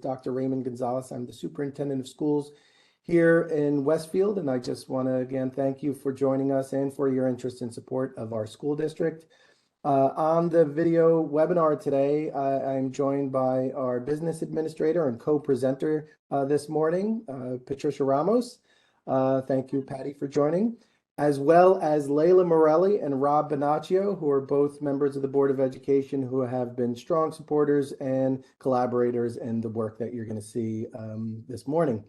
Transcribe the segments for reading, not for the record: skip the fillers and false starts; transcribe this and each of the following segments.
Dr. Raymond Gonzalez. I'm the superintendent of schools here in Westfield, and I just want to again thank you for joining us and for your interest and support of our school district. On the video webinar today, I'm joined by our business administrator and co-presenter this morning, Patricia Ramos. Thank you, Patty, for joining, as well as Layla Morelli and Rob Bonaccio, who are both members of the Board of Education who have been strong supporters and collaborators in the work that you're going to see this morning.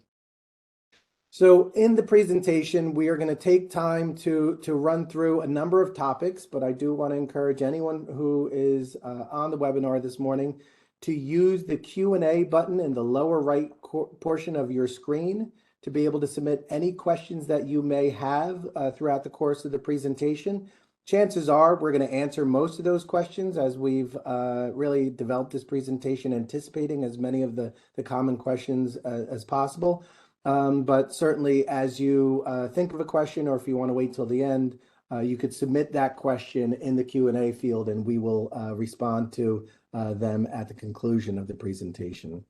So in the presentation, we are going to take time to run through a number of topics, but I do want to encourage anyone who is on the webinar this morning to use the Q&A button in the lower right portion of your screen to be able to submit any questions that you may have throughout the course of the presentation. Chances are we're going to answer most of those questions, as we've really developed this presentation anticipating as many of the common questions as possible. But certainly as you think of a question, or if you want to wait till the end, you could submit that question in the Q&A field and we will respond to them at the conclusion of the presentation.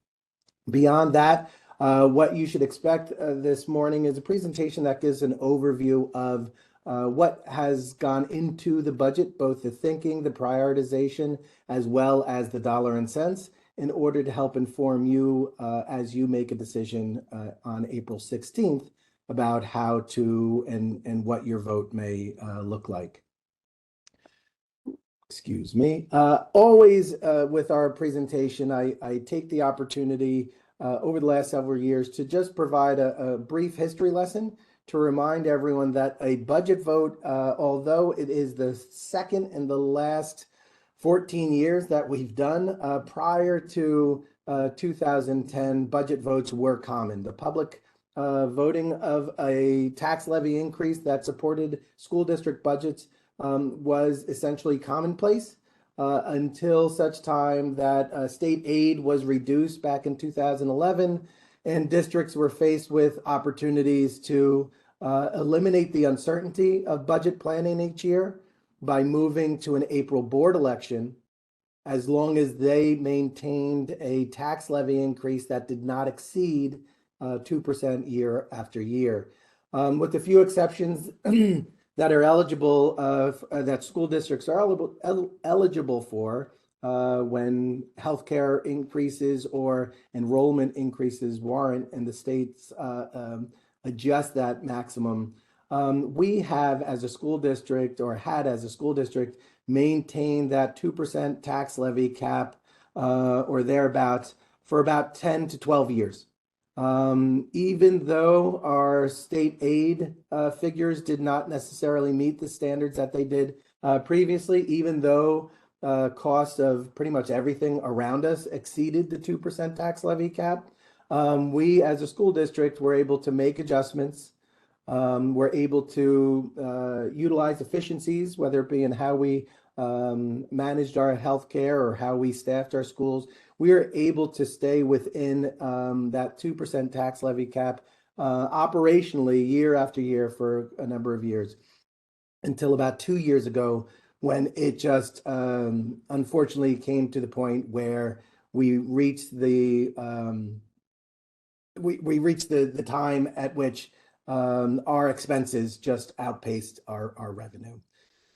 Beyond that, what you should expect this morning is a presentation that gives an overview of what has gone into the budget, both the thinking, the prioritization, as well as the dollar and cents, in order to help inform you as you make a decision on April 16th about how to and what your vote may look like. Excuse me. Always with our presentation, I take the opportunity over the last several years to just provide a brief history lesson to remind everyone that a budget vote, although it is the second and the last 14 years that we've done, prior to 2010, budget votes were common. The public voting of a tax levy increase that supported school district budgets was essentially commonplace until such time that state aid was reduced back in 2011, and districts were faced with opportunities to eliminate the uncertainty of budget planning each year by moving to an April board election, as long as they maintained a tax levy increase that did not exceed 2% year after year. With a few exceptions that are eligible, that school districts are eligible for when healthcare increases or enrollment increases warrant and the states adjust that maximum. We have, as a school district, or had as a school district, maintained that 2% tax levy cap or thereabouts for about 10 to 12 years. Even though our state aid figures did not necessarily meet the standards that they did previously, even though costs of pretty much everything around us exceeded the 2% tax levy cap, we as a school district were able to make adjustments. We're able to utilize efficiencies, whether it be in how we managed our healthcare or how we staffed our schools. We are able to stay within that 2% tax levy cap operationally year after year for a number of years, until about 2 years ago, when it just unfortunately came to the point where we reached the the time at which our expenses just outpaced our revenue.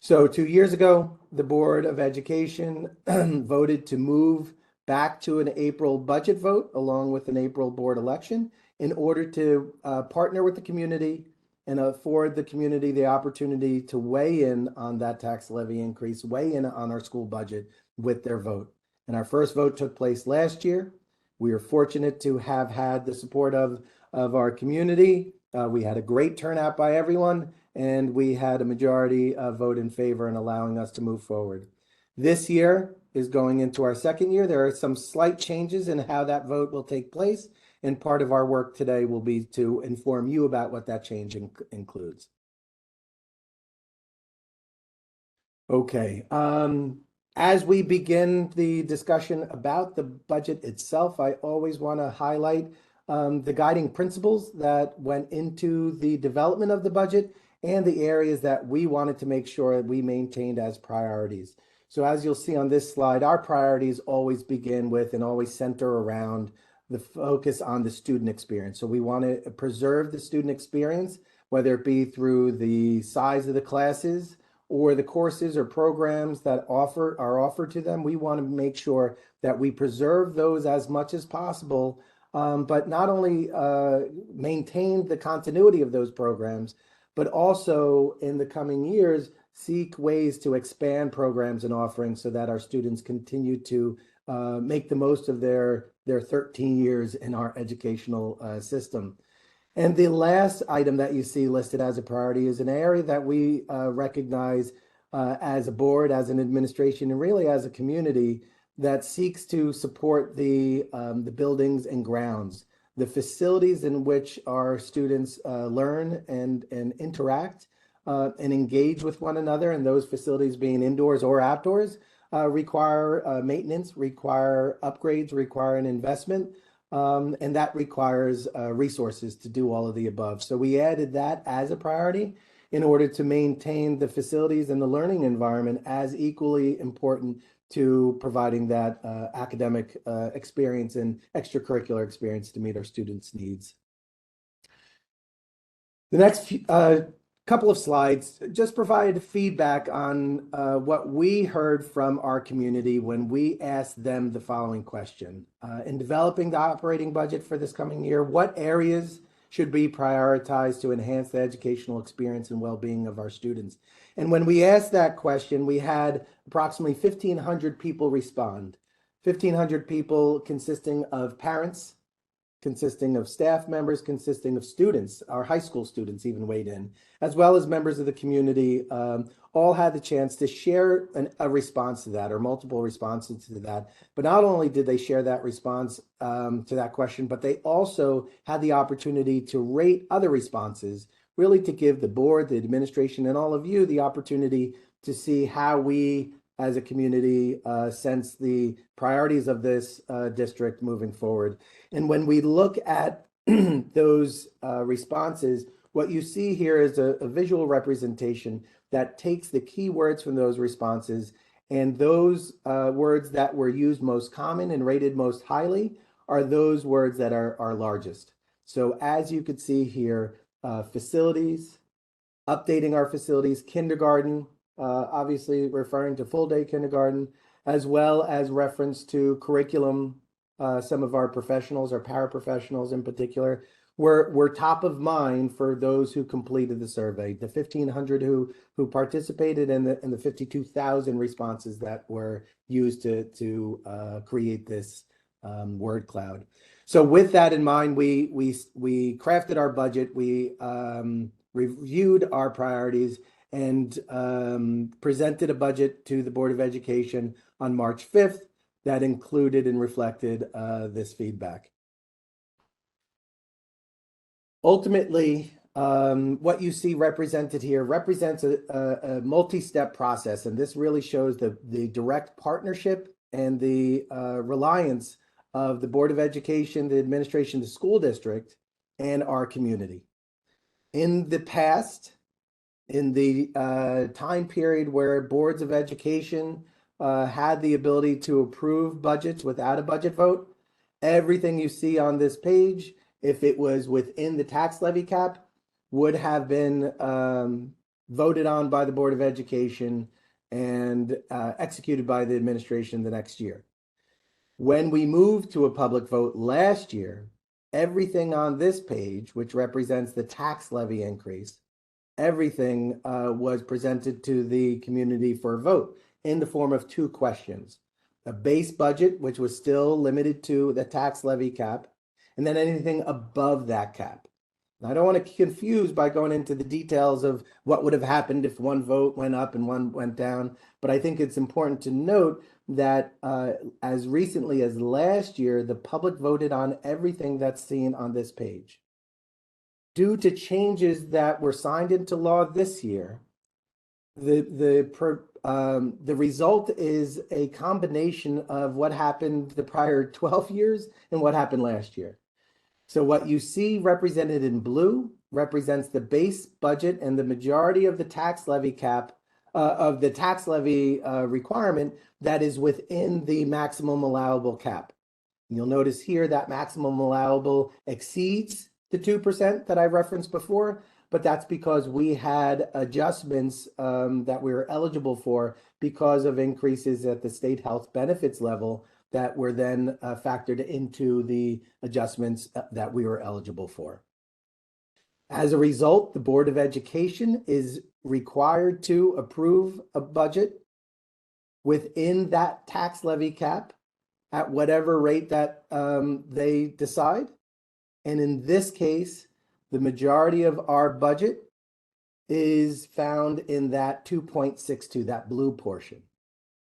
So 2 years ago, the Board of Education voted to move back to an April budget vote along with an April board election in order to partner with the community and afford the community the opportunity to weigh in on that tax levy increase, weigh in on our school budget with their vote. And our first vote took place last year. We are fortunate to have had the support of our community. We had a great turnout by everyone, and we had a majority vote in favor in allowing us to move forward. This year is going into our second year. There are some slight changes in how that vote will take place, and part of our work today will be to inform you about what that change includes. Okay, as we begin the discussion about the budget itself, I always want to highlight the guiding principles that went into the development of the budget and the areas that we wanted to make sure we maintained as priorities. So as you'll see on this slide, our priorities always begin with and always center around the focus on the student experience. So we want to preserve the student experience, whether it be through the size of the classes or the courses or programs that are offered to them. We want to make sure that we preserve those as much as possible, but not only maintain the continuity of those programs, but also in the coming years, seek ways to expand programs and offerings so that our students continue to make the most of their 13 years in our educational system. And the last item that you see listed as a priority is an area that we recognize as a board, as an administration, and really as a community that seeks to support the buildings and grounds, the facilities in which our students learn and interact and engage with one another, and those facilities being indoors or outdoors require maintenance, require upgrades, require an investment, and that requires resources to do all of the above. So we added that as a priority in order to maintain the facilities and the learning environment as equally important to providing that academic experience and extracurricular experience to meet our students' needs. The next couple of slides just provide feedback on what we heard from our community when we asked them the following question. In developing the operating budget for this coming year, what areas should be prioritized to enhance the educational experience and well-being of our students? And when we asked that question, we had approximately 1,500 people respond. 1,500 people consisting of parents, consisting of staff members, consisting of students, our high school students even weighed in, as well as members of the community, all had the chance to share a response to that or multiple responses to that. But not only did they share that response to that question, but they also had the opportunity to rate other responses, really to give the board, the administration, and all of you the opportunity to see how we as a community sense the priorities of this district moving forward. And when we look at those responses, what you see here is a visual representation that takes the key words from those responses, and those words that were used most common and rated most highly are those words that are largest. So as you could see here, facilities, updating our facilities, kindergarten, obviously referring to full day kindergarten, as well as reference to curriculum. Some of our professionals, our paraprofessionals in particular, were top of mind for those who completed the survey. The 1,500 who participated and the 52,000 responses that were used to create this word cloud. So with that in mind, we crafted our budget. We reviewed our priorities and presented a budget to the Board of Education on March 5th that included and reflected this feedback. Ultimately, what you see represented here represents a multi-step process, and this really shows the direct partnership and the reliance of the Board of Education, the administration, the school district, and our community. In the past, in the time period where boards of education had the ability to approve budgets without a budget vote, everything you see on this page, if it was within the tax levy cap, would have been voted on by the Board of Education and executed by the administration the next year. When we moved to a public vote last year, everything on this page, which represents the tax levy increase, everything was presented to the community for a vote in the form of two questions: a base budget, which was still limited to the tax levy cap, and then anything above that cap. Now, I don't want to confuse by going into the details of what would have happened if one vote went up and one went down, but I think it's important to note that as recently as last year, the public voted on everything that's seen on this page. Due to changes that were signed into law this year, the result is a combination of what happened the prior 12 years and what happened last year. So what you see represented in blue represents the base budget and the majority of the tax levy cap of the tax levy requirement that is within the maximum allowable cap. You'll notice here that maximum allowable exceeds the 2% that I referenced before, but that's because we had adjustments that we were eligible for because of increases at the state health benefits level that were then factored into the adjustments that we were eligible for. As a result, the Board of Education is required to approve a budget within that tax levy cap at whatever rate that they decide. And in this case, the majority of our budget is found in that 2.62, that blue portion.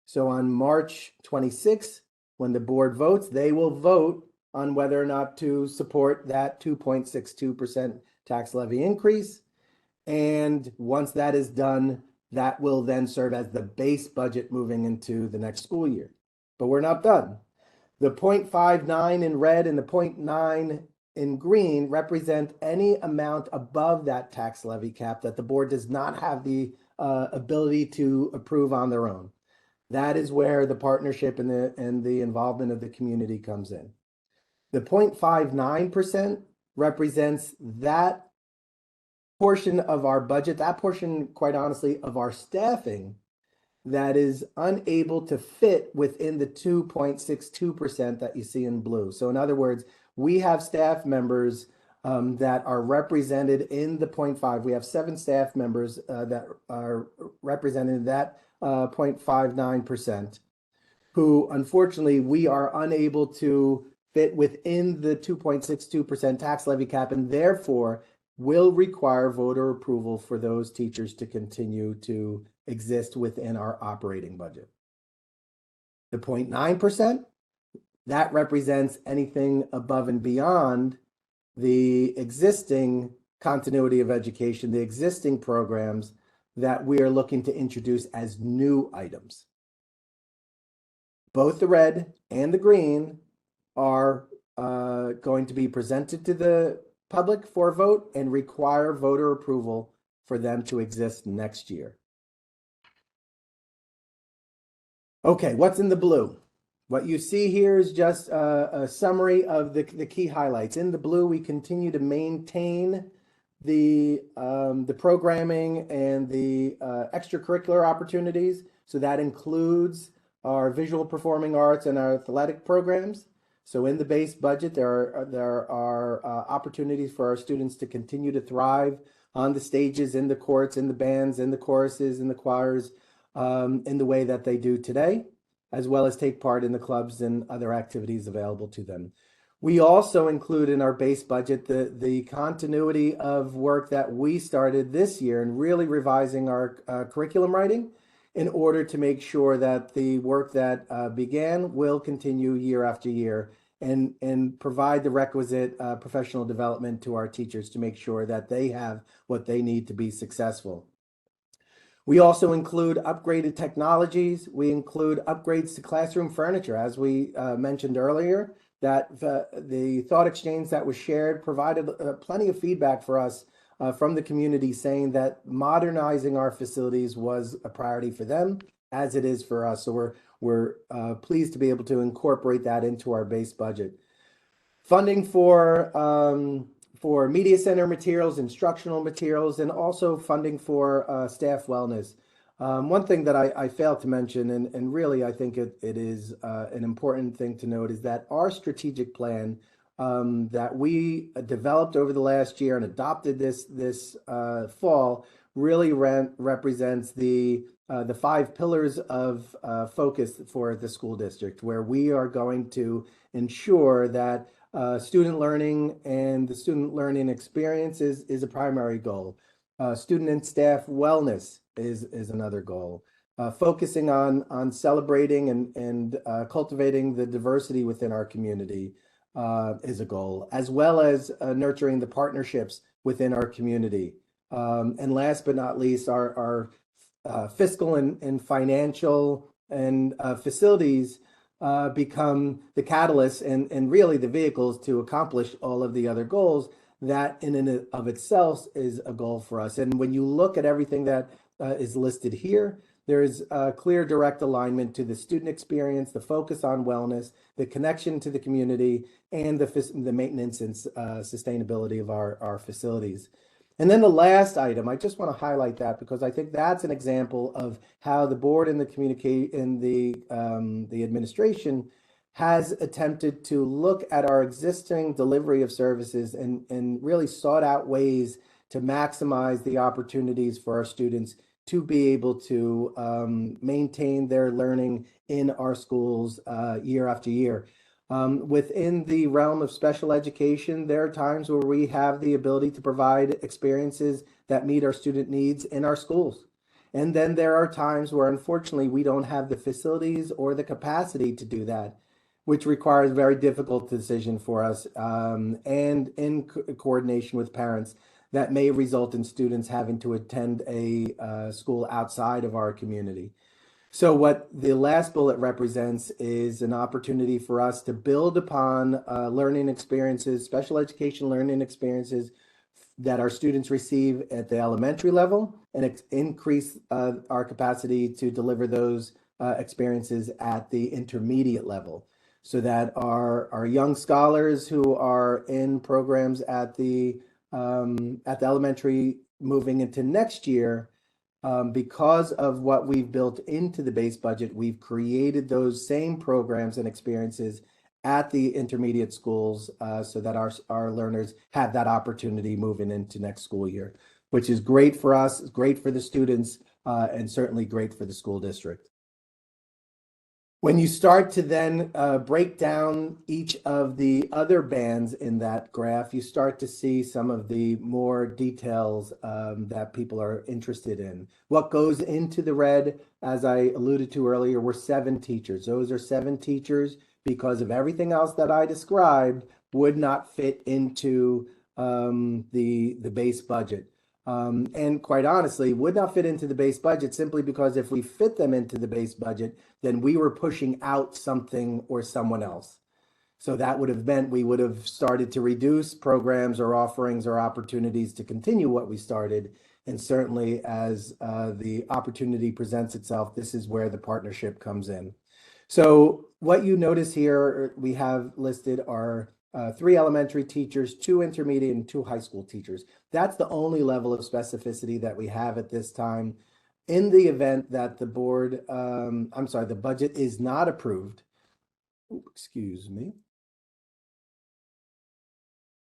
So on March 26th, when the board votes, they will vote on whether or not to support that 2.62% tax levy increase. And once that is done, that will then serve as the base budget moving into the next school year. But we're not done. The 0.59 in red and the 0.9 in green represent any amount above that tax levy cap that the board does not have the ability to approve on their own. That is where the partnership and the involvement of the community comes in. The 0.59% represents that portion of our budget, that portion, quite honestly, of our staffing that is unable to fit within the 2.62% that you see in blue. So in other words, we have staff members that are represented in the 0.5. We have 7 staff members that are represented in that 0.59%, who unfortunately we are unable to fit within the 2.62% tax levy cap, and therefore will require voter approval for those teachers to continue to exist within our operating budget. The 0.9%, that represents anything above and beyond the existing continuity of education, the existing programs that we are looking to introduce as new items. Both the red and the green are going to be presented to the public for a vote and require voter approval for them to exist next year. Okay, what's in the blue? What you see here is just a summary of the key highlights. In the blue, we continue to maintain the programming and the extracurricular opportunities. So that includes our visual performing arts and our athletic programs. So in the base budget, there are opportunities for our students to continue to thrive on the stages, in the courts, in the bands, in the choruses, in the choirs, in the way that they do today, as well as take part in the clubs and other activities available to them. We also include in our base budget the continuity of work that we started this year and really revising our curriculum writing in order to make sure that the work that began will continue year after year and provide the requisite professional development to our teachers to make sure that they have what they need to be successful. We also include upgraded technologies. We include upgrades to classroom furniture. As we mentioned earlier, that the thought exchange that was shared provided plenty of feedback for us from the community, saying that modernizing our facilities was a priority for them, as it is for us. So we're pleased to be able to incorporate that into our base budget. Funding for media center materials, instructional materials, and also funding for staff wellness. One thing that I failed to mention, and really I think it is an important thing to note, is that our strategic plan that we developed over the last year and adopted this fall really represents the 5 pillars of focus for the school district, where we are going to ensure that student learning and the student learning experience is a primary goal. Student and staff wellness is another goal. Focusing on celebrating and cultivating the diversity within our community is a goal, as well as nurturing the partnerships within our community. And last but not least, our fiscal and financial and facilities become the catalyst and really the vehicles to accomplish all of the other goals that in and of itself is a goal for us. And when you look at everything that is listed here, there is a clear direct alignment to the student experience, the focus on wellness, the connection to the community, and the maintenance and sustainability of our facilities. And then the last item, I just want to highlight that because I think that's an example of how the board and the administration has attempted to look at our existing delivery of services and really sought out ways to maximize the opportunities for our students to be able to maintain their learning in our schools year after year. Within the realm of special education, there are times where we have the ability to provide experiences that meet our student needs in our schools. And then there are times where, unfortunately, we don't have the facilities or the capacity to do that, which requires a very difficult decision for us, and in coordination with parents that may result in students having to attend a school outside of our community. So what the last bullet represents is an opportunity for us to build upon learning experiences, special education learning experiences that our students receive at the elementary level, and increase our capacity to deliver those experiences at the intermediate level, so that our young scholars who are in programs at the elementary moving into next year, because of what we've built into the base budget, we've created those same programs and experiences at the intermediate schools, so that our learners have that opportunity moving into next school year, which is great for us, great for the students, and certainly great for the school district. When you start to then break down each of the other bands in that graph, you start to see some of the more details that people are interested in. What goes into the red, as I alluded to earlier, were 7 teachers. Those are 7 teachers because of everything else that I described would not fit into the base budget. And quite honestly, would not fit into the base budget simply because if we fit them into the base budget, then we were pushing out something or someone else. So that would have meant we would have started to reduce programs or offerings or opportunities to continue what we started. And certainly as the opportunity presents itself, this is where the partnership comes in. So what you notice here, we have listed are 3 elementary teachers, 2 intermediate, and 2 high school teachers. That's the only level of specificity that we have at this time. In the event that the board, the budget is not approved, excuse me.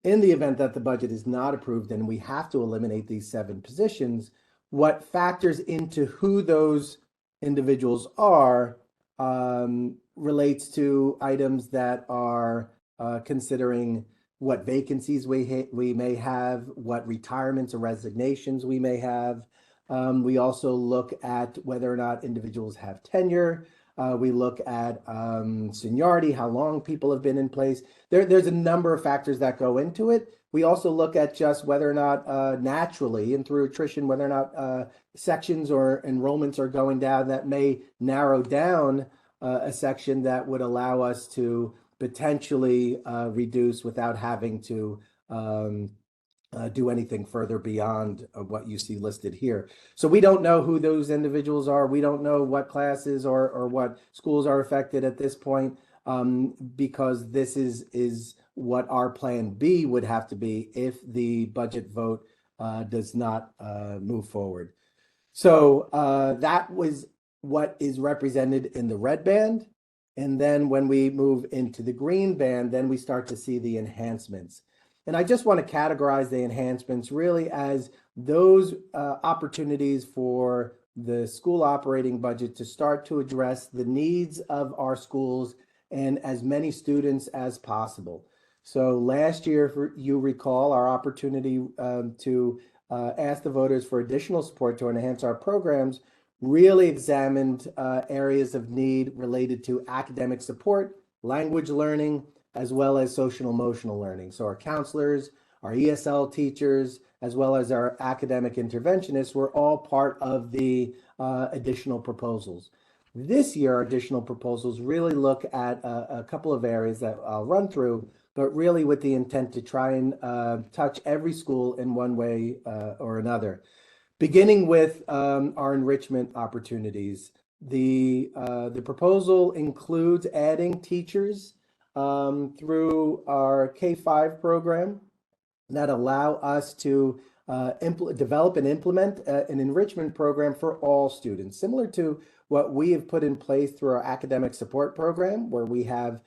In the event that the budget is not approved and we have to eliminate these 7 positions, what factors into who those individuals are relates to items that are considering what vacancies we may have, what retirements or resignations we may have. We also look at whether or not individuals have tenure. We look at seniority, how long people have been in place. There's a number of factors that go into it. We also look at just whether or not naturally and through attrition, whether or not sections or enrollments are going down that may narrow down a section that would allow us to potentially reduce without having to do anything further beyond what you see listed here. So we don't know who those individuals are. We don't know what classes or what schools are affected at this point, because this is what our plan B would have to be if the budget vote does not move forward. So that was what is represented in the red band. And then when we move into the green band, then we start to see the enhancements. And I just want to categorize the enhancements really as those opportunities for the school operating budget to start to address the needs of our schools and as many students as possible. So last year, you recall our opportunity to ask the voters for additional support to enhance our programs really examined areas of need related to academic support, language learning, as well as social emotional learning. So our counselors, our ESL teachers, as well as our academic interventionists were all part of the additional proposals. This year, our additional proposals really look at a couple of areas that I'll run through, but really with the intent to try and touch every school in one way or another. Beginning with our enrichment opportunities. The proposal includes adding teachers through our K-5 program that allow us to develop and implement an enrichment program for all students, similar to what we have put in place through our academic support program, where we have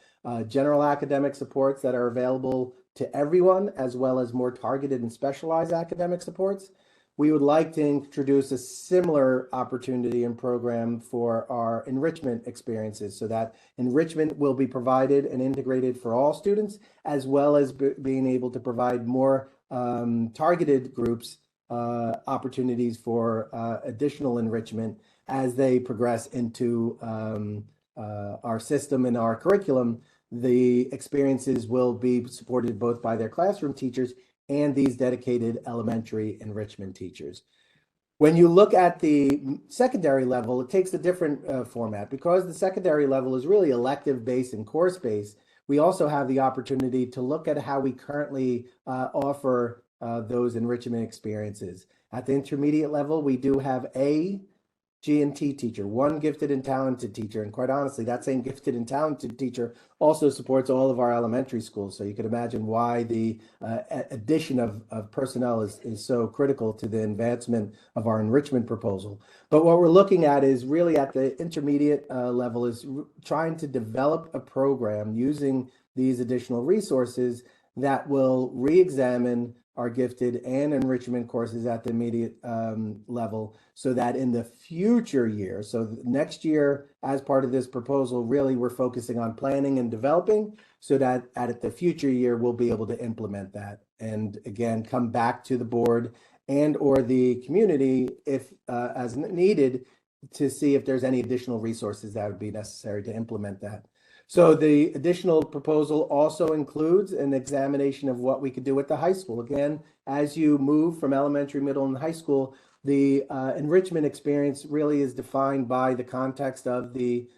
general academic supports that are available to everyone, as well as more targeted and specialized academic supports. We would like to introduce a similar opportunity and program for our enrichment experiences, so that enrichment will be provided and integrated for all students, as well as being able to provide more targeted groups opportunities for additional enrichment as they progress into our system and our curriculum. The experiences will be supported both by their classroom teachers and these dedicated elementary enrichment teachers. When you look at the secondary level, it takes a different format. Because the secondary level is really elective-based and course-based, we also have the opportunity to look at how we currently offer those enrichment experiences. At the intermediate level, we do have a G&T teacher, one gifted and talented teacher. And quite honestly, that same gifted and talented teacher also supports all of our elementary schools. So you can imagine why the addition of personnel is so critical to the advancement of our enrichment proposal. But what we're looking at is really at the intermediate level is trying to develop a program using these additional resources that will re-examine our gifted and enrichment courses at the immediate level, so that in the future year, so next year, as part of this proposal, really we're focusing on planning and developing, so that at the future year we'll be able to implement that, and again come back to the board and or the community if as needed, to see if there's any additional resources that would be necessary to implement that. So the additional proposal also includes an examination of what we could do at the high school. Again, as you move from elementary, middle, and high school, the enrichment experience really is defined by the context of the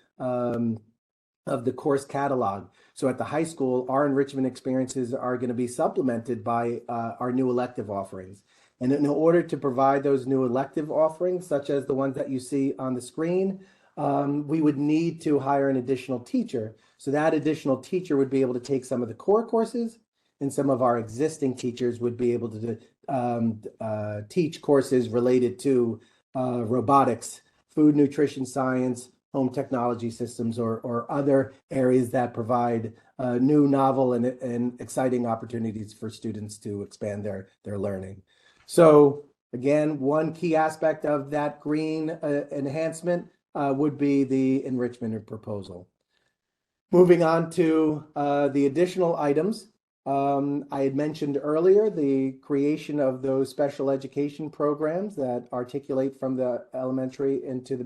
course catalog. So at the high school, our enrichment experiences are going to be supplemented by our new elective offerings. And in order to provide those new elective offerings, such as the ones that you see on the screen, we would need to hire an additional teacher. So that additional teacher would be able to take some of the core courses, and some of our existing teachers would be able to teach courses related to robotics, food nutrition science, home technology systems, or other areas that provide new, novel, and exciting opportunities for students to expand their learning. So again, one key aspect of that green enhancement would be the enrichment proposal. Moving on to the additional items, I had mentioned earlier the creation of those special education programs that articulate from the elementary into the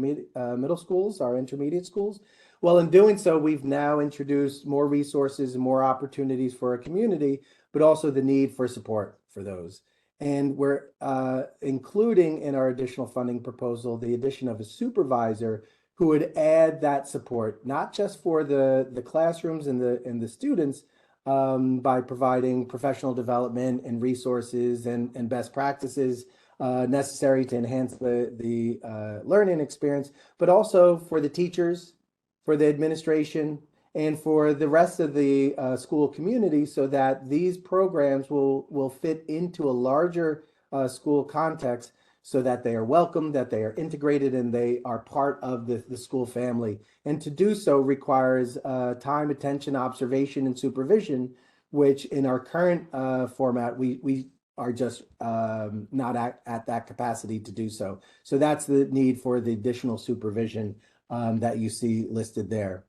middle schools, our intermediate schools. Well, in doing so, we've now introduced more resources and more opportunities for our community, but also the need for support for those. And we're including in our additional funding proposal the addition of a supervisor who would add that support, not just for the classrooms and the students, by providing professional development and resources and best practices necessary to enhance the learning experience, but also for the teachers, for the administration, and for the rest of the school community, so that these programs will fit into a larger school context, so that they are welcome, that they are integrated, and they are part of the school family. And to do so requires time, attention, observation, and supervision, which in our current format, we are just not at that capacity to do so. So that's the need for the additional supervision that you see listed there.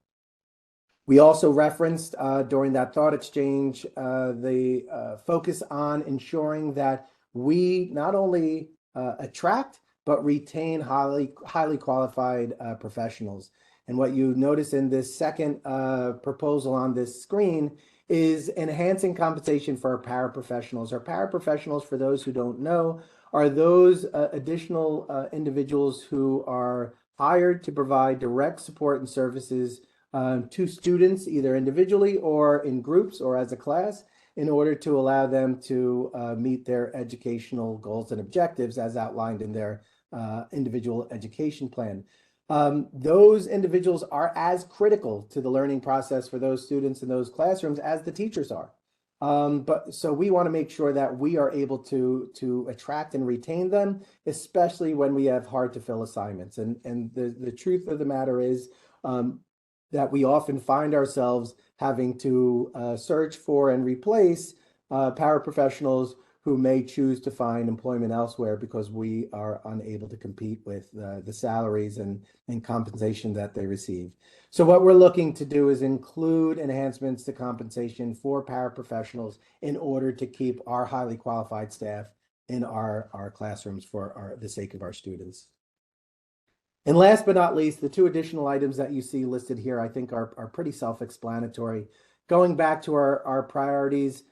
We also referenced during that thought exchange the focus on ensuring that we not only attract but retain highly qualified professionals. And what you notice in this second proposal on this screen is enhancing compensation for our paraprofessionals. Our paraprofessionals, for those who don't know, are those additional individuals who are hired to provide direct support and services to students, either individually or in groups or as a class. in order to allow them to meet their educational goals and objectives as outlined in their individual education plan. Those individuals are as critical to the learning process for those students in those classrooms as the teachers are. But so we want to make sure that we are able to attract and retain them, especially when we have hard to fill assignments. And the truth of the matter is that we often find ourselves having to search for and replace paraprofessionals who may choose to find employment elsewhere because we are unable to compete with the salaries and compensation that they receive. So what we're looking to do is include enhancements to compensation for paraprofessionals in order to keep our highly qualified staff in our classrooms for the sake of our students. And last but not least, the two additional items that you see listed here, I think are pretty self-explanatory. Going back to our priorities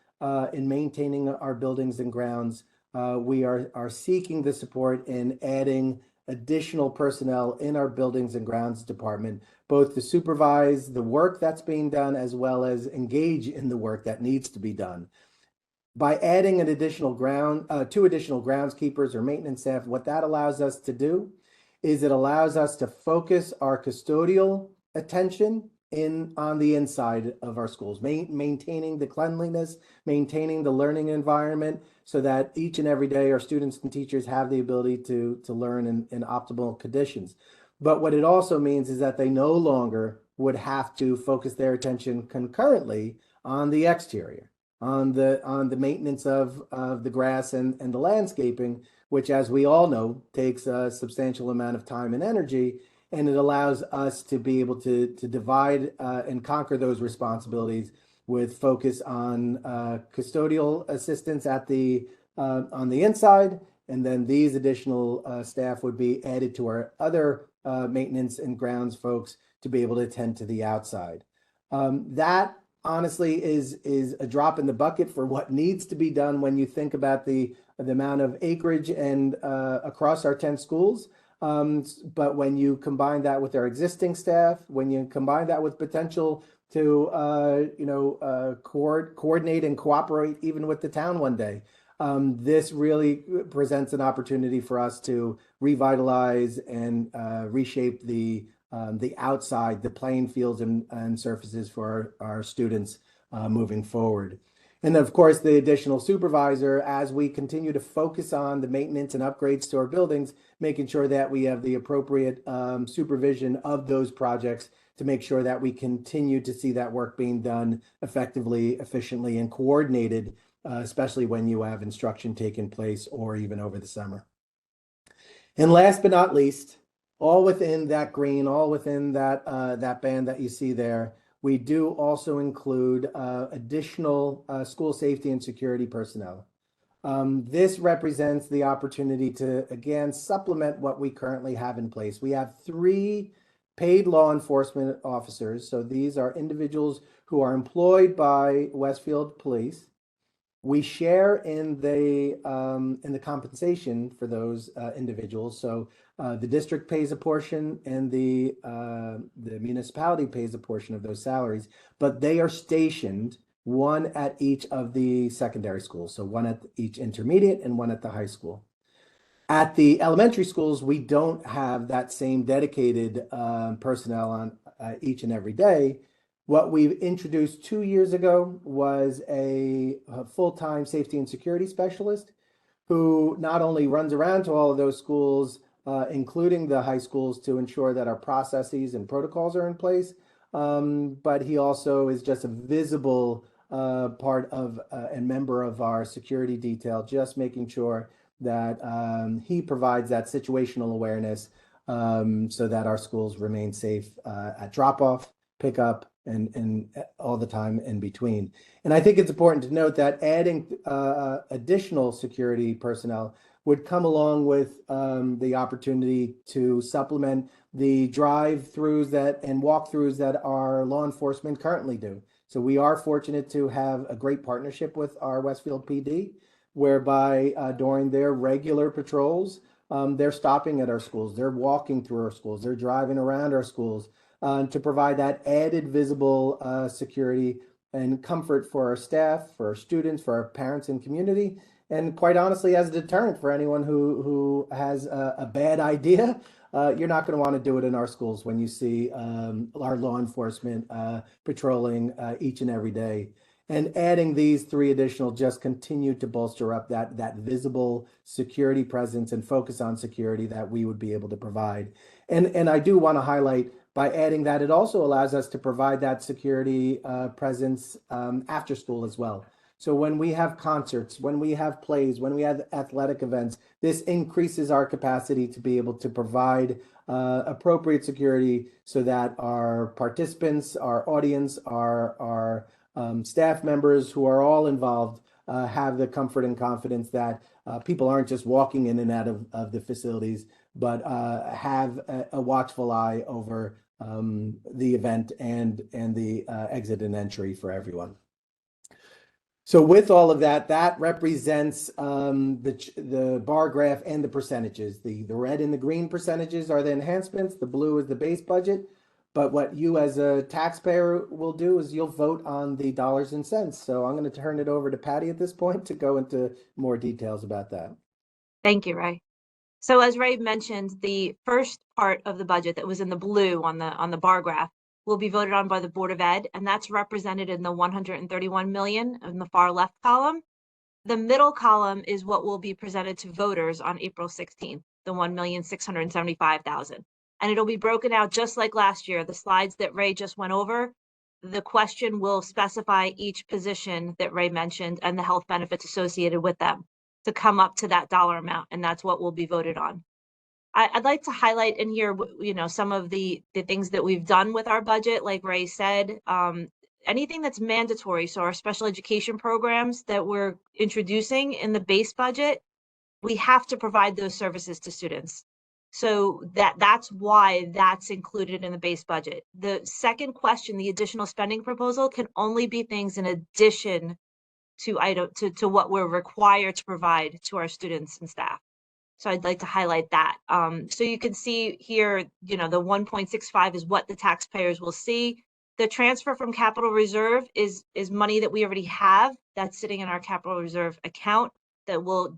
in maintaining our buildings and grounds, we are seeking the support in adding additional personnel in our buildings and grounds department, both to supervise the work that's being done as well as engage in the work that needs to be done. By adding an additional two additional groundskeepers or maintenance staff, what that allows us to do is it allows us to focus our custodial attention on the inside of our schools, maintaining the cleanliness, maintaining the learning environment, so that each and every day our students and teachers have the ability to learn in optimal conditions. But what it also means is that they no longer would have to focus their attention concurrently on the exterior, on the maintenance of the grass and the landscaping, which, as we all know, takes a substantial amount of time and energy. And it allows us to be able to divide and conquer those responsibilities with focus on custodial assistance on the inside, and then these additional staff would be added to our other maintenance and grounds folks to be able to attend to the outside. That honestly is a drop in the bucket for what needs to be done when you think about the amount of acreage and across our 10 schools. But when you combine that with our existing staff, when you combine that with potential to coordinate and cooperate even with the town one day, this really presents an opportunity for us to revitalize and reshape the outside, the playing fields and surfaces for our students moving forward. And of course, the additional supervisor, as we continue to focus on the maintenance and upgrades to our buildings, making sure that we have the appropriate supervision of those projects to make sure that we continue to see that work being done effectively, efficiently, and coordinated, especially when you have instruction taking place or even over the summer. And last but not least, all within that green, all within that band that you see there, we do also include additional school safety and security personnel. This represents the opportunity to, again, supplement what we currently have in place. We have 3 paid law enforcement officers. So these are individuals who are employed by Westfield Police. We share in the compensation for those individuals. So the district pays a portion, and the municipality pays a portion of those salaries. But they are stationed, one at each of the secondary schools. So one at each intermediate and one at the high school. At the elementary schools, we don't have that same dedicated personnel on each and every day. What we introduced 2 years ago was a full-time safety and security specialist who not only runs around to all of those schools, including the high schools, to ensure that our processes and protocols are in place, but he also is just a visible part of and member of our security detail, just making sure that he provides that situational awareness so that our schools remain safe at drop-off, pickup, and all the time in between. And I think it's important to note that adding additional security personnel would come along with the opportunity to supplement the drive-throughs and walk-throughs that our law enforcement currently do. So we are fortunate to have a great partnership with our Westfield PD, whereby during their regular patrols, they're stopping at our schools, they're walking through our schools, they're driving around our schools, to provide that added visible security and comfort for our staff, for our students, for our parents and community, and quite honestly, as a deterrent for anyone who has a bad idea. You're not going to want to do it in our schools when you see our law enforcement patrolling each and every day. And adding these three additional just continue to bolster up that visible security presence and focus on security that we would be able to provide. And I do want to highlight, by adding that, it also allows us to provide that security presence after school as well. So when we have concerts, when we have plays, when we have athletic events, this increases our capacity to be able to provide appropriate security so that our participants, our audience, our staff members who are all involved have the comfort and confidence that people aren't just walking in and out of the facilities, but have a watchful eye over the event and the exit and entry for everyone. So with all of that, that represents the bar graph and the percentages. The red and the green percentages are the enhancements. The blue is the base budget. But what you as a taxpayer will do is you'll vote on the dollars and cents. So I'm going to turn it over to Patty at this point to go into more details about that. Thank you, Ray. So as Ray mentioned, the first part of the budget that was in the blue on the bar graph will be voted on by the Board of Ed, and that's represented in the 131 million in the far left column. The middle column is what will be presented to voters on April 16th, the 1,675,000. And it'll be broken out just like last year. The slides that Ray just went over, the question will specify each position that Ray mentioned and the health benefits associated with them to come up to that dollar amount, and that's what will be voted on. I'd like to highlight in here, some of the things that we've done with our budget, like Ray said, anything that's mandatory. So our special education programs that we're introducing in the base budget, we have to provide those services to students. So that's why that's included in the base budget. The second question, the additional spending proposal, can only be things in addition to what we're required to provide to our students and staff. So I'd like to highlight that. So you can see here, the 1.65 is what the taxpayers will see. The transfer from capital reserve is money that we already have that's sitting in our capital reserve account that will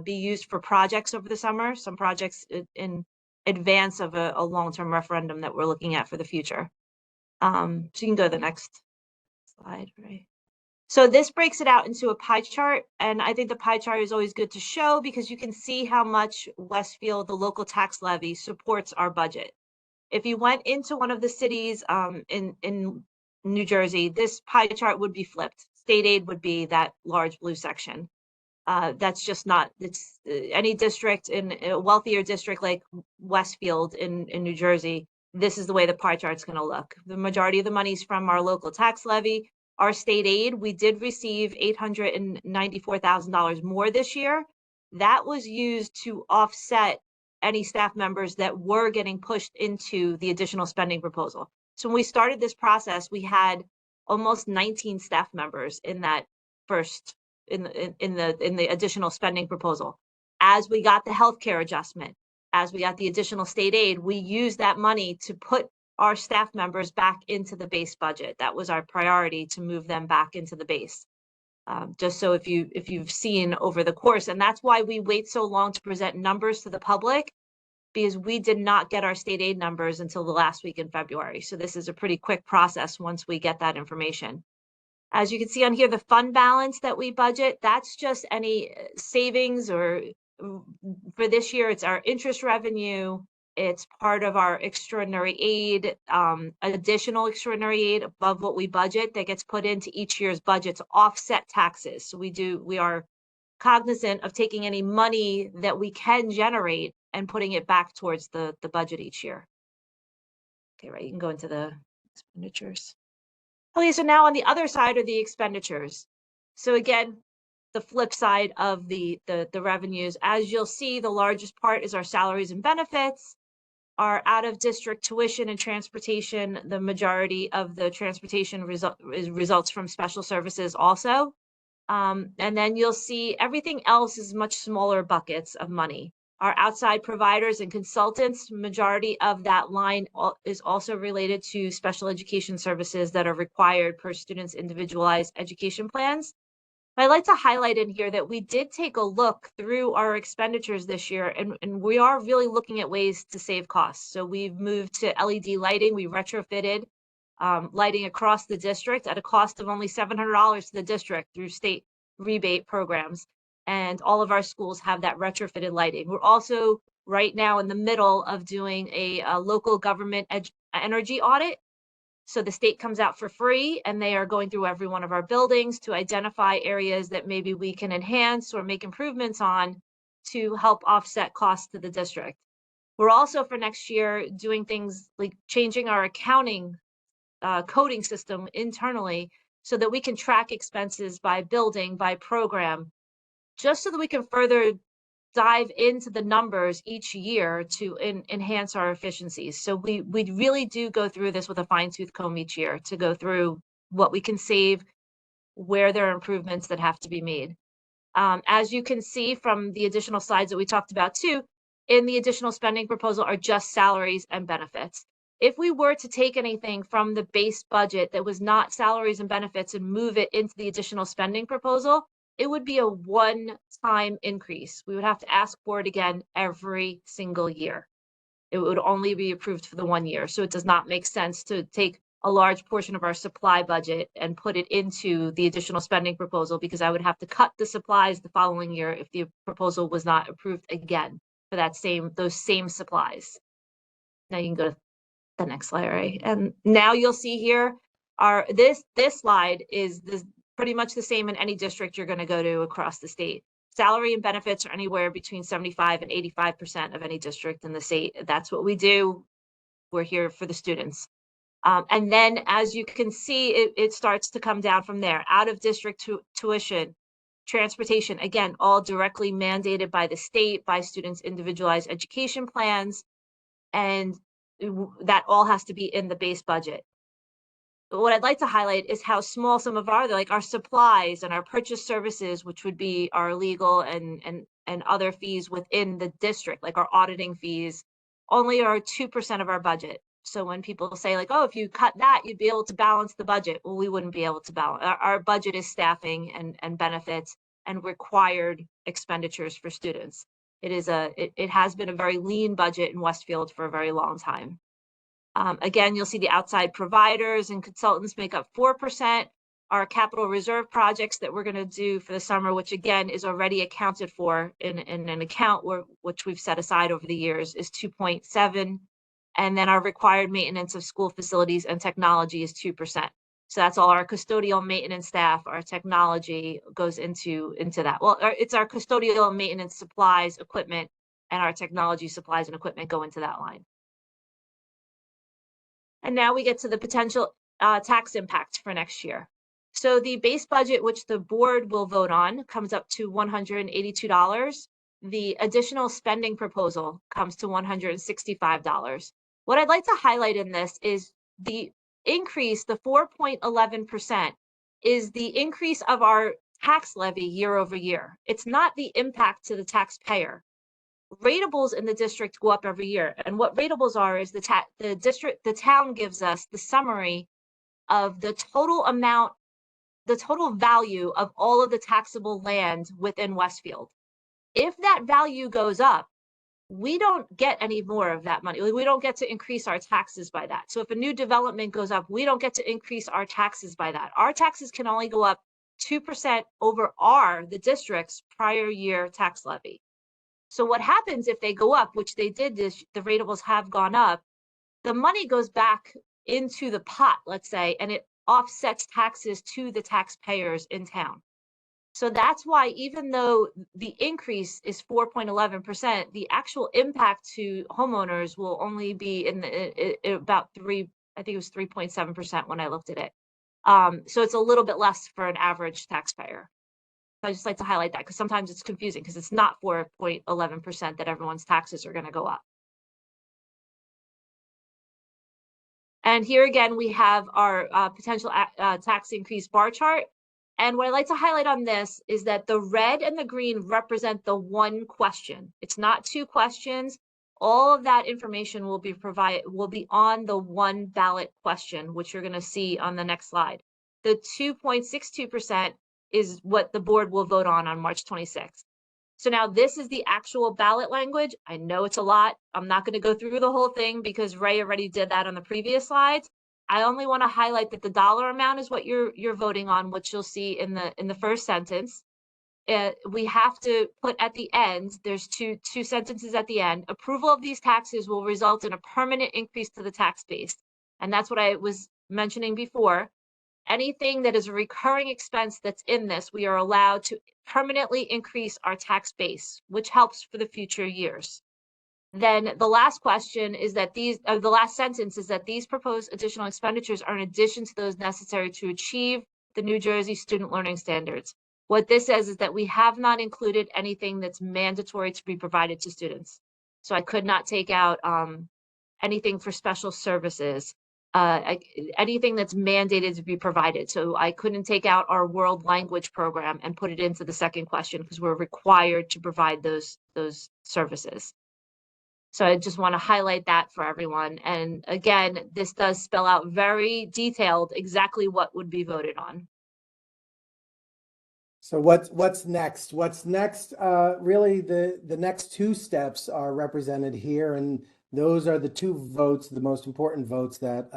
be used for projects over the summer, some projects in advance of a long-term referendum that we're looking at for the future. So you can go to the next slide, right? So this breaks it out into a pie chart, and I think the pie chart is always good to show because you can see how much Westfield, the local tax levy, supports our budget. If you went into one of the cities in New Jersey, this pie chart would be flipped. State aid would be that large blue section. That's just not, it's any district in a wealthier district like Westfield in New Jersey, this is the way the pie chart's going to look. The majority of the money's from our local tax levy. Our state aid, we did receive $894,000 more this year. That was used to offset any staff members that were getting pushed into the additional spending proposal. So when we started this process, we had almost 19 staff members in that first in the additional spending proposal. As we got the healthcare adjustment, as we got the additional state aid, we used that money to put our staff members back into the base budget. That was our priority, to move them back into the base. Just so if you've seen over the course, and that's why we wait so long to present numbers to the public, because we did not get our state aid numbers until the last week in February. So this is a pretty quick process once we get that information. As you can see on here, the fund balance that we budget, that's just any savings, or for this year, it's our interest revenue. It's part of our extraordinary aid, additional extraordinary aid above what we budget that gets put into each year's budget to offset taxes. So we are cognizant of taking any money that we can generate and putting it back towards the budget each year. Okay, right, you can go into the expenditures. Okay, so now on the other side are the expenditures. So again, the flip side of the revenues, as you'll see, the largest part is our salaries and benefits. Our out-of-district tuition and transportation, the majority of the transportation results from special services also. And then you'll see everything else is much smaller buckets of money. Our outside providers and consultants, majority of that line is also related to special education services that are required per student's individualized education plans. I'd like to highlight in here that we did take a look through our expenditures this year, and we are really looking at ways to save costs. So we've moved to LED lighting. We retrofitted lighting across the district at a cost of only $700 to the district through state rebate programs. And all of our schools have that retrofitted lighting. We're also right now in the middle of doing a local government energy audit. So the state comes out for free, and they are going through every one of our buildings to identify areas that maybe we can enhance or make improvements on to help offset costs to the district. We're also for next year doing things like changing our accounting coding system internally so that we can track expenses by building, by program, just so that we can further dive into the numbers each year to enhance our efficiencies. So we really do go through this with a fine-tooth comb each year to go through what we can save, where there are improvements that have to be made. As you can see from the additional slides that we talked about too, in the additional spending proposal are just salaries and benefits. If we were to take anything from the base budget that was not salaries and benefits and move it into the additional spending proposal, it would be a one-time increase. We would have to ask for it again every single year. It would only be approved for the 1 year. So it does not make sense to take a large portion of our supply budget and put it into the additional spending proposal, because I would have to cut the supplies the following year if the proposal was not approved again for those same supplies. Now you can go to the next slide, right? And now you'll see here this slide is pretty much the same in any district you're going to go to across the state. Salary and benefits are anywhere between 75 and 85% of any district in the state. That's what we do. We're here for the students. And then, as you can see, it starts to come down from there. Out of district tuition, transportation, again, all directly mandated by the state, by students' individualized education plans, and that all has to be in the base budget. But what I'd like to highlight is how small some of our supplies and our purchase services, which would be our legal and other fees within the district, like our auditing fees, only are 2% of our budget. So when people say like, oh, if you cut that, you'd be able to balance the budget. Well, we wouldn't be able to balance. Our budget is staffing and benefits and required expenditures for students. It has been a very lean budget in Westfield for a very long time. Again, you'll see the outside providers and consultants make up 4%. Our capital reserve projects that we're going to do for the summer, which again is already accounted for in an account which we've set aside over the years, is 2.7. And then our required maintenance of school facilities and technology is 2%. So that's all our custodial maintenance staff. Our technology goes into that. Well, it's our custodial maintenance supplies, equipment, and our technology supplies and equipment go into that line. And now we get to the potential tax impact for next year. So the base budget, which the board will vote on, comes up to $182. The additional spending proposal comes to $165. What I'd like to highlight in this is the increase, the 4.11%, is the increase of our tax levy year over year. It's not the impact to the taxpayer. Ratables in the district go up every year. And what ratables are is the town gives us the summary of the total amount, the total value of all of the taxable land within Westfield. If that value goes up, we don't get any more of that money. We don't get to increase our taxes by that. So if a new development goes up, we don't get to increase our taxes by that. Our taxes can only go up 2% over the district's prior year tax levy. So what happens if they go up, which they did, the ratables have gone up, the money goes back into the pot, let's say, and it offsets taxes to the taxpayers in town. So that's why, even though the increase is 4.11%, the actual impact to homeowners will only be about I think it was 3.7% when I looked at it. So it's a little bit less for an average taxpayer. So I just like to highlight that because sometimes it's confusing because it's not 4.11% that everyone's taxes are going to go up. And here again, we have our potential tax increase bar chart. And what I like to highlight on this is that the red and the green represent the one question. It's not two questions. All of that information will be on the one ballot question, which you're going to see on the next slide. The 2.62% is what the board will vote on March 26th. So now this is the actual ballot language. I know it's a lot. I'm not going to go through the whole thing because Ray already did that on the previous slides. I only want to highlight that the dollar amount is what you're voting on, which you'll see in the first sentence. We have to put at the end, there's two sentences at the end. Approval of these taxes will result in a permanent increase to the tax base. And that's what I was mentioning before. Anything that is a recurring expense that's in this, we are allowed to permanently increase our tax base, which helps for the future years. Then the last question is that the last sentence is that these proposed additional expenditures are in addition to those necessary to achieve the New Jersey student learning standards. What this says is that we have not included anything that's mandatory to be provided to students. So I could not take out anything for special services, anything that's mandated to be provided. So I couldn't take out our world language program and put it into the second question because we're required to provide those services. So I just want to highlight that for everyone. And again, this does spell out very detailed exactly what would be voted on. So what's next? What's next? Really, the next two steps are represented here, and those are the two votes, the most important votes that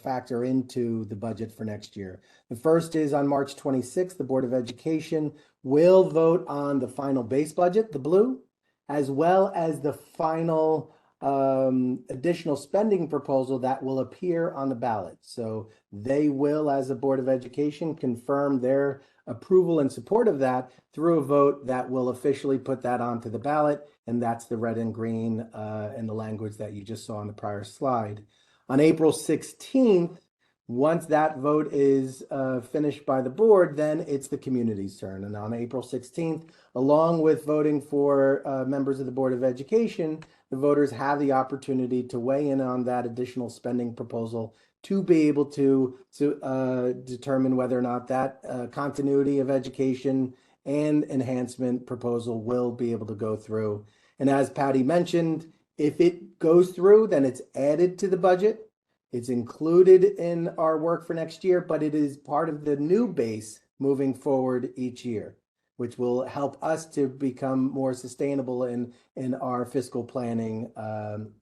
factor into the budget for next year. The first is on March 26th, the Board of Education will vote on the final base budget, the blue, as well as the final additional spending proposal that will appear on the ballot. So they will, as a Board of Education, confirm their approval and support of that through a vote that will officially put that onto the ballot. And that's the red and green and the language that you just saw on the prior slide. On April 16th, once that vote is finished by the board, then it's the community's turn. And on April 16th, along with voting for members of the Board of Education, the voters have the opportunity to weigh in on that additional spending proposal to be able to determine whether or not that continuity of education and enhancement proposal will be able to go through. And as Patty mentioned, if it goes through, then it's added to the budget. It's included in our work for next year, but it is part of the new base moving forward each year, which will help us to become more sustainable in our fiscal planning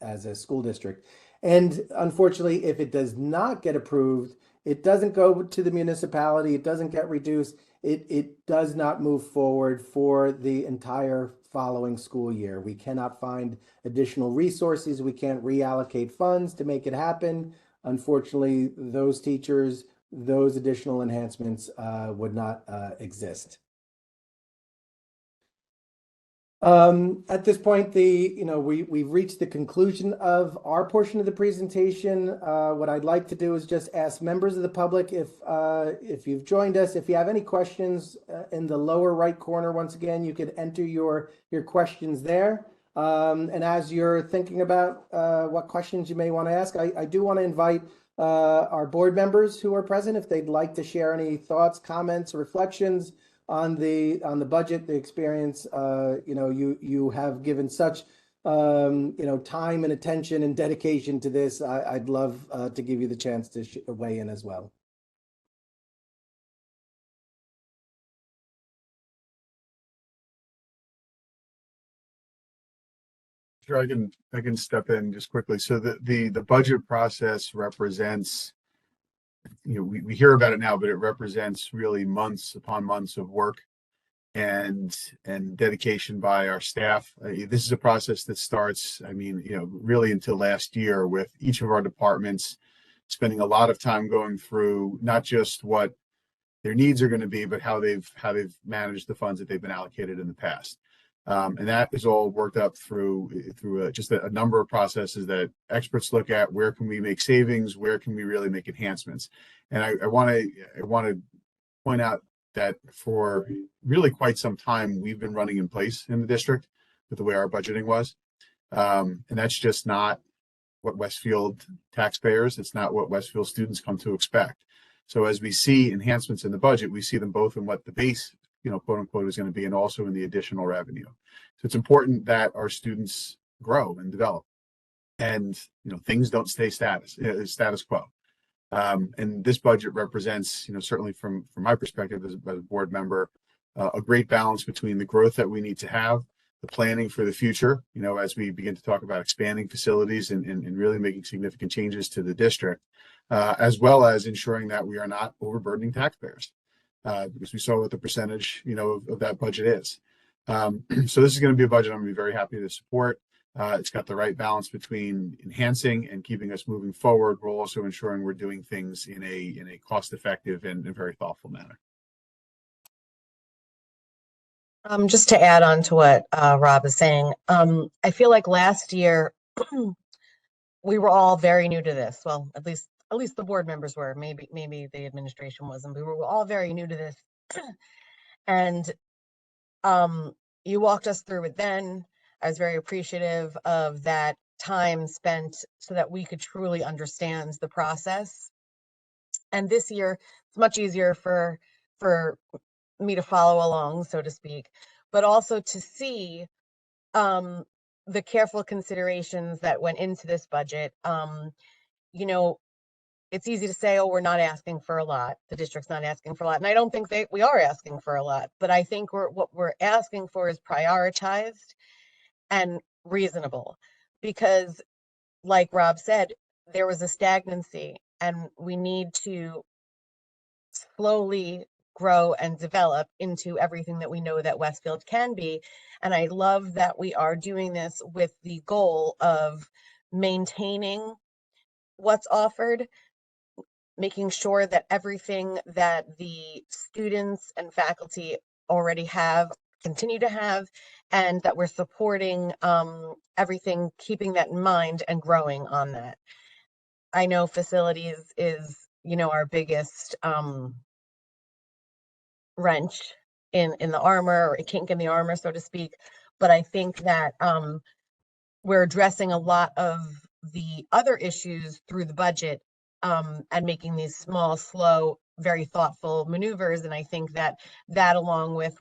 as a school district. And unfortunately, if it does not get approved, it doesn't go to the municipality, it doesn't get reduced, it does not move forward for the entire following school year. We cannot find additional resources, we can't reallocate funds to make it happen. Unfortunately, those teachers, those additional enhancements would not exist. At this point, we've reached the conclusion of our portion of the presentation. What I'd like to do is just ask members of the public if you've joined us, if you have any questions in the lower right corner, once again, you could enter your questions there. And as you're thinking about what questions you may want to ask, I do want to invite our board members who are present if they'd like to share any thoughts, comments, reflections on the budget, the experience. You have given such time and attention and dedication to this. I'd love to give you the chance to weigh in as well. Sure, I can step in just quickly. So the budget process represents, we hear about it now, but it represents really months upon months of work and dedication by our staff. This is a process that starts, really until last year, with each of our departments spending a lot of time going through not just what their needs are going to be, but how they've managed the funds that they've been allocated in the past. And that is all worked up through just a number of processes that experts look at. Where can we make savings? Where can we really make enhancements? And I want to point out that for really quite some time, we've been running in place in the district with the way our budgeting was. And that's just not what Westfield taxpayers, it's not what Westfield students come to expect. So as we see enhancements in the budget, we see them both in what the base, quote unquote, is going to be, and also in the additional revenue. So it's important that our students grow and develop, and things don't stay status quo. And this budget represents, certainly from my perspective as a board member, a great balance between the growth that we need to have, the planning for the future, as we begin to talk about expanding facilities and really making significant changes to the district, as well as ensuring that we are not overburdening taxpayers, because we saw what the percentage, of that budget is. So this is going to be a budget I'm going to be very happy to support. It's got the right balance between enhancing and keeping us moving forward, while also ensuring we're doing things in a cost-effective and very thoughtful manner. Just to add on to what Rob is saying, I feel like last year we were all very new to this. Well, at least the board members were. Maybe the administration wasn't. We were all very new to this, and you walked us through it then. I was very appreciative of that time spent so that we could truly understand the process. And this year, it's much easier for me to follow along, so to speak, but also to see the careful considerations that went into this budget. It's easy to say, oh, we're not asking for a lot. The district's not asking for a lot. And I don't think we are asking for a lot, but I think what we're asking for is prioritized and reasonable, because like Rob said, there was a stagnancy and we need to slowly grow and develop into everything that we know that Westfield can be. And I love that we are doing this with the goal of maintaining what's offered, making sure that everything that the students and faculty already have, continue to have, and that we're supporting everything, keeping that in mind and growing on that. I know facilities is, our biggest wrench in the armor, or a kink in the armor, so to speak. But I think that we're addressing a lot of the other issues through the budget, and making these small, slow, very thoughtful maneuvers. And I think that along with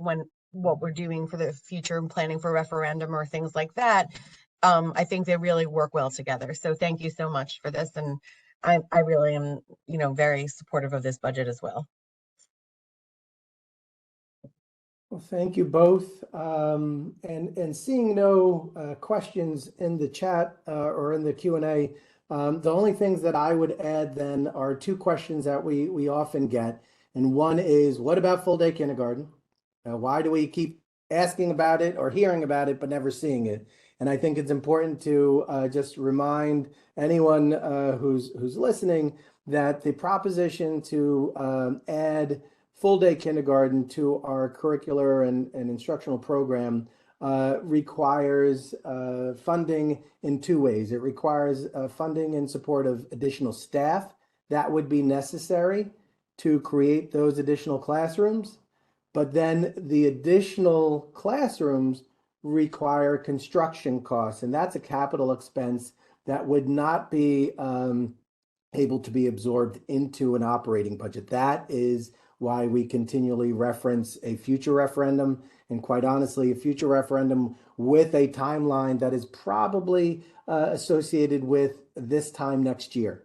what we're doing for the future and planning for referendum or things like that, I think they really work well together. So thank you so much for this. And I really am, very supportive of this budget as well. Well, thank you both. And seeing no questions in the chat or in the Q&A, the only things that I would add then are two questions that we often get. And one is, what about full day kindergarten? Why do we keep asking about it or hearing about it, but never seeing it? And I think it's important to just remind anyone who's listening that the proposition to add full day kindergarten to our curricular and instructional program requires funding in two ways. It requires funding in support of additional staff that would be necessary to create those additional classrooms. But then the additional classrooms require construction costs, and that's a capital expense that would not be able to be absorbed into an operating budget. That is why we continually reference a future referendum, and quite honestly, a future referendum with a timeline that is probably associated with this time next year.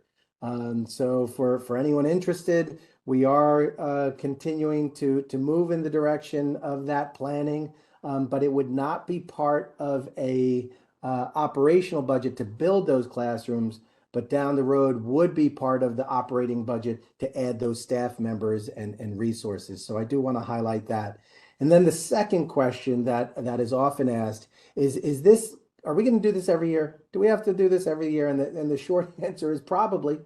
So for anyone interested, we are continuing to move in the direction of that planning, but it would not be part of a operational budget to build those classrooms, but down the road would be part of the operating budget to add those staff members and resources. So I do want to highlight that. And then the second question that is often asked is this, are we going to do this every year? Do we have to do this every year? And the short answer is probably.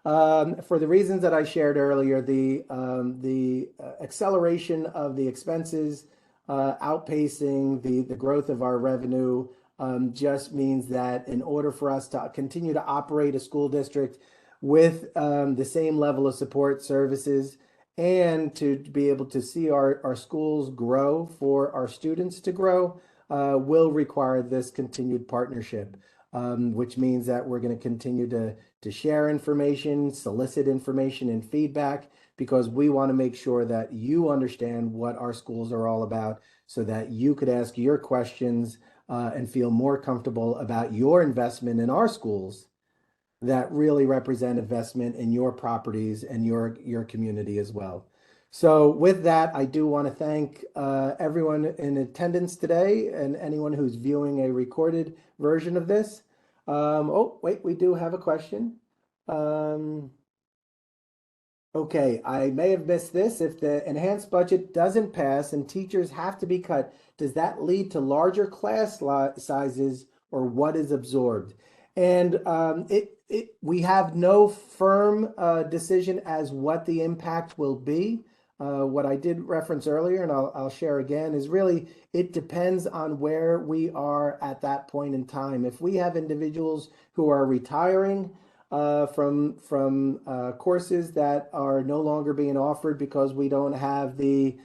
For the reasons that I shared earlier, the acceleration of the expenses outpacing the growth of our revenue just means that in order for us to continue to operate a school district with the same level of support services and to be able to see our schools grow, for our students to grow, will require this continued partnership. which means that we're going to continue to share information, solicit information and feedback, because we want to make sure that you understand what our schools are all about so that you could ask your questions and feel more comfortable about your investment in our schools that really represent investment in your properties and your community as well. So with that, I do want to thank everyone in attendance today and anyone who's viewing a recorded version of this. Oh, wait, we do have a question. Okay, I may have missed this. If the enhanced budget doesn't pass and teachers have to be cut, does that lead to larger class sizes, or what is absorbed? And we have no firm decision as what the impact will be. What I did reference earlier, and I'll share again, is really it depends on where we are at that point in time. If we have individuals who are retiring from courses that are no longer being offered because we don't have the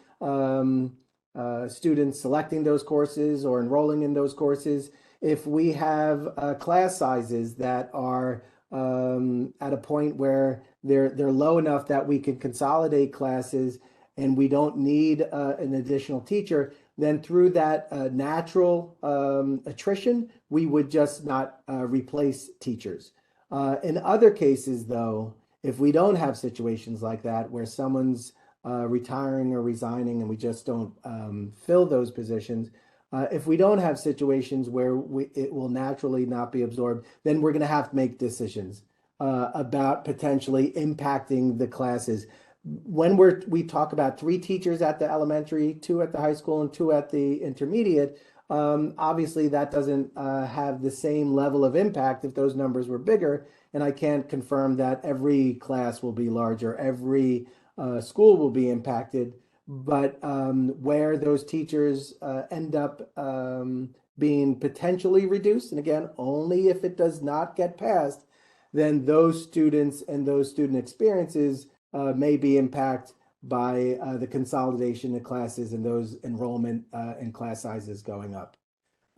students selecting those courses or enrolling in those courses, if we have class sizes that are at a point where they're low enough that we can consolidate classes and we don't need an additional teacher, then through that natural attrition, we would just not replace teachers. In other cases, though, if we don't have situations like that where someone's retiring or resigning and we just don't fill those positions, if we don't have situations where it will naturally not be absorbed, then we're going to have to make decisions about potentially impacting the classes. When we talk about 3 teachers at the elementary, 2 at the high school, and 2 at the intermediate, obviously that doesn't have the same level of impact if those numbers were bigger. And I can't confirm that every class will be larger, every school will be impacted. But where those teachers end up being potentially reduced, and again, only if it does not get passed, then those students and those student experiences may be impacted by the consolidation of classes and those enrollment and class sizes going up.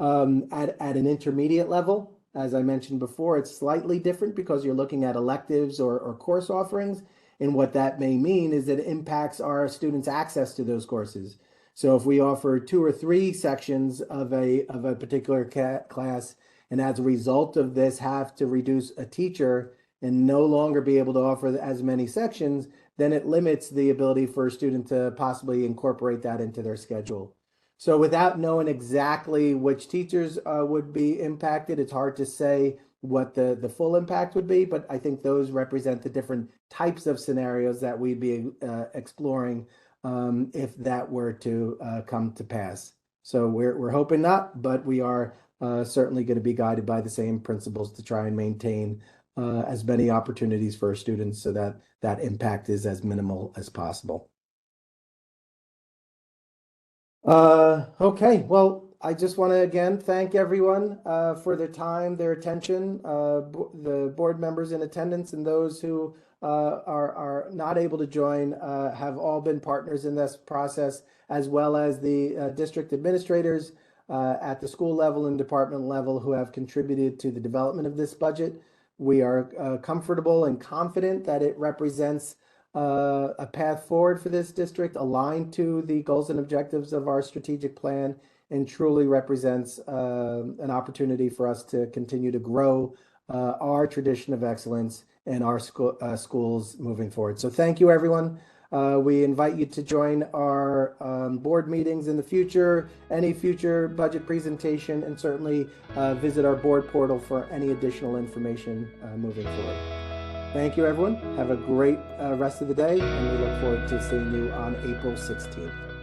At an intermediate level, as I mentioned before, it's slightly different because you're looking at electives or course offerings. And what that may mean is that it impacts our students' access to those courses. So if we offer 2 or 3 sections of a particular class, and as a result of this have to reduce a teacher and no longer be able to offer as many sections, then it limits the ability for a student to possibly incorporate that into their schedule. So without knowing exactly which teachers would be impacted, it's hard to say what the full impact would be, but I think those represent the different types of scenarios that we'd be exploring if that were to come to pass. So we're hoping not, but we are certainly going to be guided by the same principles to try and maintain as many opportunities for our students so that that impact is as minimal as possible. Okay, well, I just want to again thank everyone for their time, their attention, the board members in attendance and those who are not able to join have all been partners in this process, as well as the district administrators at the school level and department level who have contributed to the development of this budget. We are comfortable and confident that it represents a path forward for this district aligned to the goals and objectives of our strategic plan, and truly represents an opportunity for us to continue to grow our tradition of excellence and our schools moving forward. So thank you, everyone. We invite you to join our board meetings in the future, any future budget presentation, and certainly visit our board portal for any additional information moving forward. Thank you, everyone. Have a great rest of the day, and we look forward to seeing you on April 16th.